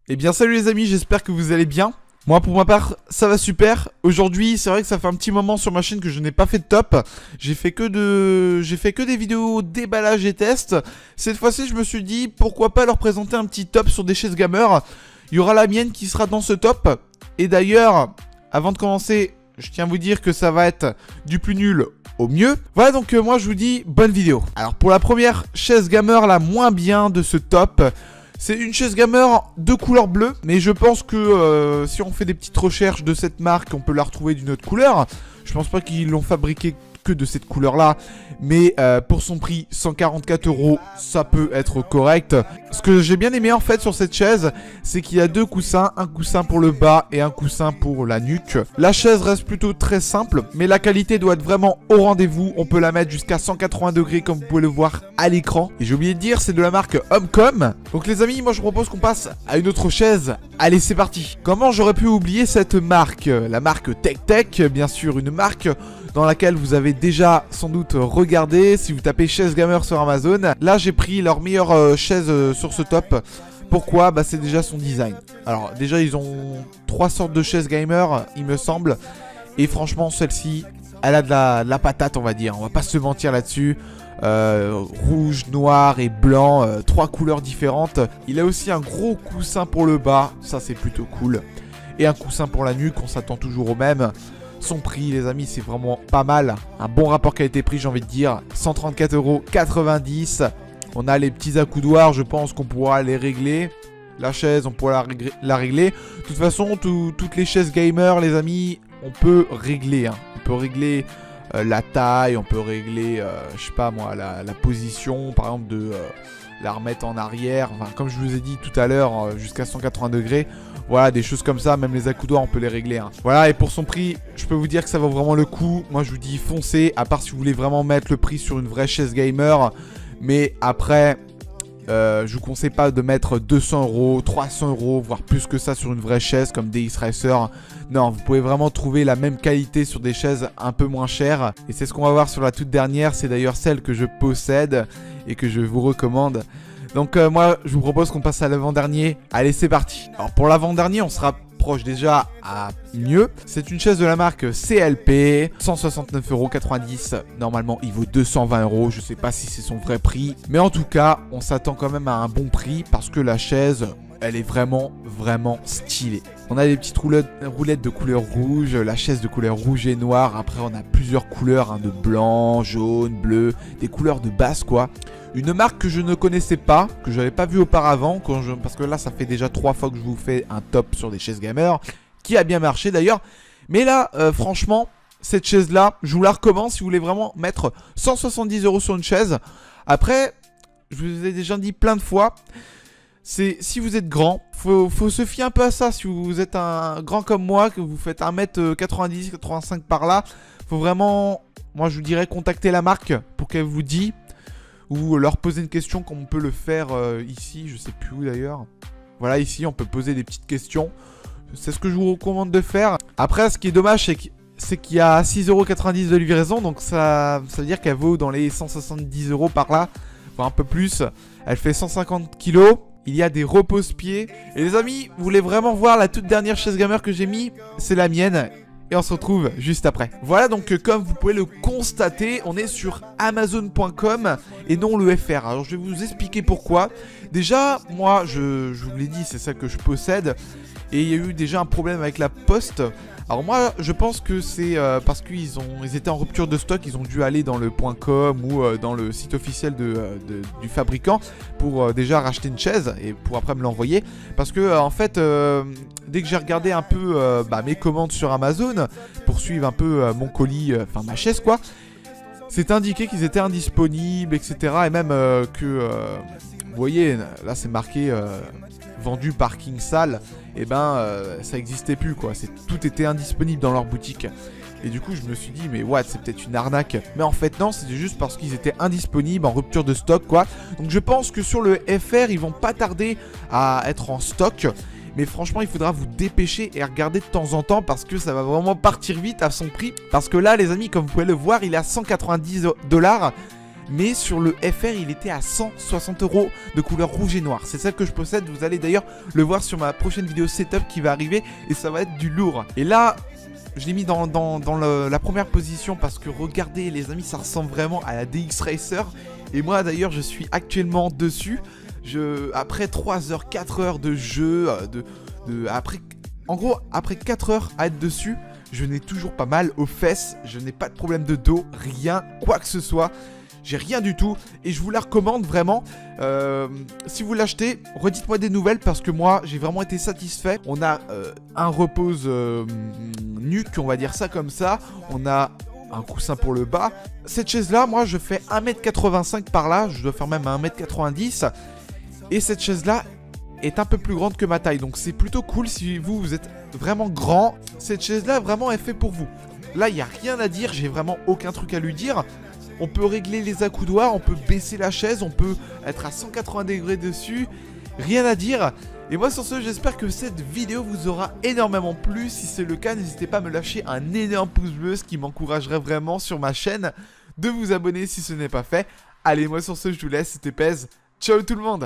Eh bien salut les amis, j'espère que vous allez bien. Moi pour ma part ça va super. Aujourd'hui c'est vrai que ça fait un petit moment sur ma chaîne que je n'ai pas fait de top. J'ai fait que des vidéos déballage et tests. Cette fois-ci je me suis dit pourquoi pas leur présenter un petit top sur des chaises gamer. Il y aura la mienne qui sera dans ce top. Et d'ailleurs avant de commencer je tiens à vous dire que ça va être du plus nul au mieux. Voilà donc moi je vous dis bonne vidéo. Alors pour la première chaise gamer la moins bien de ce top, c'est une chaise gamer de couleur bleue, mais je pense que si on fait des petites recherches de cette marque, on peut la retrouver d'une autre couleur. Je pense pas qu'ils l'ont fabriquée que de cette couleur là, mais pour son prix 144 €, ça peut être correct. Ce que j'ai bien aimé en fait sur cette chaise, c'est qu'il y a deux coussins, un coussin pour le bas et un coussin pour la nuque. La chaise reste plutôt très simple, mais la qualité doit être vraiment au rendez-vous. On peut la mettre jusqu'à 180 degrés comme vous pouvez le voir à l'écran. Et j'ai oublié de dire, c'est de la marque Homecom. Donc les amis, moi je propose qu'on passe à une autre chaise. Allez, c'est parti. Comment j'aurais pu oublier cette marque? La marque TechTech, bien sûr, une marque dans laquelle vous avez déjà sans doute regardé si vous tapez chaise gamer sur Amazon. Là j'ai pris leur meilleure chaise sur ce top. Pourquoi? Bah c'est déjà son design. Alors déjà ils ont trois sortes de chaises gamer il me semble. Et franchement celle-ci elle a de la patate on va dire. On va pas se mentir là-dessus. Rouge, noir et blanc, trois couleurs différentes. Il a aussi un gros coussin pour le bas, ça c'est plutôt cool. Et un coussin pour la nuque, on s'attend toujours au même. Son prix les amis c'est vraiment pas mal. Un bon rapport qualité-prix j'ai envie de dire. 134,90 €. On a les petits accoudoirs, je pense qu'on pourra les régler. La chaise on pourra la régler. De toute façon toutes les chaises gamer les amis on peut régler. On peut régler la taille, on peut régler je sais pas moi la position par exemple de la remettre en arrière. Enfin comme je vous ai dit tout à l'heure jusqu'à 180 degrés. Voilà, des choses comme ça, même les accoudoirs, on peut les régler. Voilà, et pour son prix, je peux vous dire que ça vaut vraiment le coup. Moi, je vous dis foncez, à part si vous voulez vraiment mettre le prix sur une vraie chaise gamer. Mais après, je vous conseille pas de mettre 200 €, 300 €, voire plus que ça sur une vraie chaise comme DX Racer. Non, vous pouvez vraiment trouver la même qualité sur des chaises un peu moins chères. Et c'est ce qu'on va voir sur la toute dernière. C'est d'ailleurs celle que je possède et que je vous recommande. Donc moi je vous propose qu'on passe à l'avant-dernier. Allez c'est parti. Alors pour l'avant-dernier on se rapproche déjà à mieux. C'est une chaise de la marque CLP. 169,90 €. Normalement il vaut 220 €. Je sais pas si c'est son vrai prix. Mais en tout cas on s'attend quand même à un bon prix. Parce que la chaise elle est vraiment stylée. On a des petites roulettes de couleur rouge. La chaise de couleur rouge et noire. Après on a plusieurs couleurs de blanc, jaune, bleu. Des couleurs de base quoi. Une marque que je ne connaissais pas, que je n'avais pas vue auparavant, parce que là ça fait déjà 3 fois que je vous fais un top sur des chaises gamer, qui a bien marché d'ailleurs. Mais là, franchement, cette chaise là, je vous la recommande si vous voulez vraiment mettre 170 € sur une chaise. Après, je vous ai déjà dit plein de fois, c'est si vous êtes grand, faut se fier un peu à ça. Si vous êtes un grand comme moi, que vous faites 1m90, 85 par là, faut vraiment, moi je vous dirais contacter la marque pour qu'elle vous dise. Ou leur poser une question comme on peut le faire ici, je sais plus où d'ailleurs. Voilà, ici on peut poser des petites questions. C'est ce que je vous recommande de faire. Après, ce qui est dommage, c'est qu'il y a 6,90 € de livraison. Donc ça veut dire qu'elle vaut dans les 170 € par là, voire un peu plus. Elle fait 150 kg. Il y a des repose-pieds. Et les amis, vous voulez vraiment voir la toute dernière chaise gamer que j'ai mis? C'est la mienne. Et on se retrouve juste après. Voilà donc comme vous pouvez le constater, on est sur Amazon.com et non le FR. Alors je vais vous expliquer pourquoi. Déjà, moi je vous l'ai dit, c'est ça que je possède. Et il y a eu déjà un problème avec la poste. Alors moi je pense que c'est parce qu'ils étaient en rupture de stock. Ils ont dû aller dans le .com ou dans le site officiel du fabricant pour déjà racheter une chaise et pour après me l'envoyer. Parce que en fait dès que j'ai regardé un peu mes commandes sur Amazon pour suivre un peu mon colis, enfin ma chaise quoi, c'est indiqué qu'ils étaient indisponibles etc. Et même que vous voyez là c'est marqué vendu par Kingsale. Et ça existait plus quoi, tout était indisponible dans leur boutique. Et du coup je me suis dit mais what, c'est peut-être une arnaque. Mais en fait non, c'était juste parce qu'ils étaient indisponibles, en rupture de stock quoi. Donc je pense que sur le FR ils vont pas tarder à être en stock. Mais franchement il faudra vous dépêcher et regarder de temps en temps parce que ça va vraiment partir vite à son prix. Parce que là les amis comme vous pouvez le voir il est à 190 $. mais sur le FR il était à 160 € de couleur rouge et noir. C'est celle que je possède, vous allez d'ailleurs le voir sur ma prochaine vidéo setup qui va arriver et ça va être du lourd. Et là, je l'ai mis dans la première position parce que regardez les amis, ça ressemble vraiment à la DX Racer. Et moi d'ailleurs je suis actuellement dessus. Après 3 heures, 4 heures de jeu, en gros après 4 heures à être dessus, je n'ai toujours pas mal aux fesses, je n'ai pas de problème de dos, rien, quoi que ce soit. J'ai rien du tout et je vous la recommande vraiment. Si vous l'achetez, redites-moi des nouvelles parce que moi j'ai vraiment été satisfait. On a un repose nuque, on va dire ça comme ça. On a un coussin pour le bas. Cette chaise là, moi je fais 1m85 par là, je dois faire même 1m90. Et cette chaise là est un peu plus grande que ma taille. Donc c'est plutôt cool si vous êtes vraiment grand. Cette chaise là vraiment est faite pour vous. Là il n'y a rien à dire, j'ai vraiment aucun truc à lui dire. On peut régler les accoudoirs, on peut baisser la chaise, on peut être à 180 degrés dessus. Rien à dire. Et moi sur ce, j'espère que cette vidéo vous aura énormément plu. Si c'est le cas, n'hésitez pas à me lâcher un énorme pouce bleu, ce qui m'encouragerait vraiment sur ma chaîne. De vous abonner si ce n'est pas fait. Allez, moi sur ce, je vous laisse, c'était Pez. Ciao tout le monde.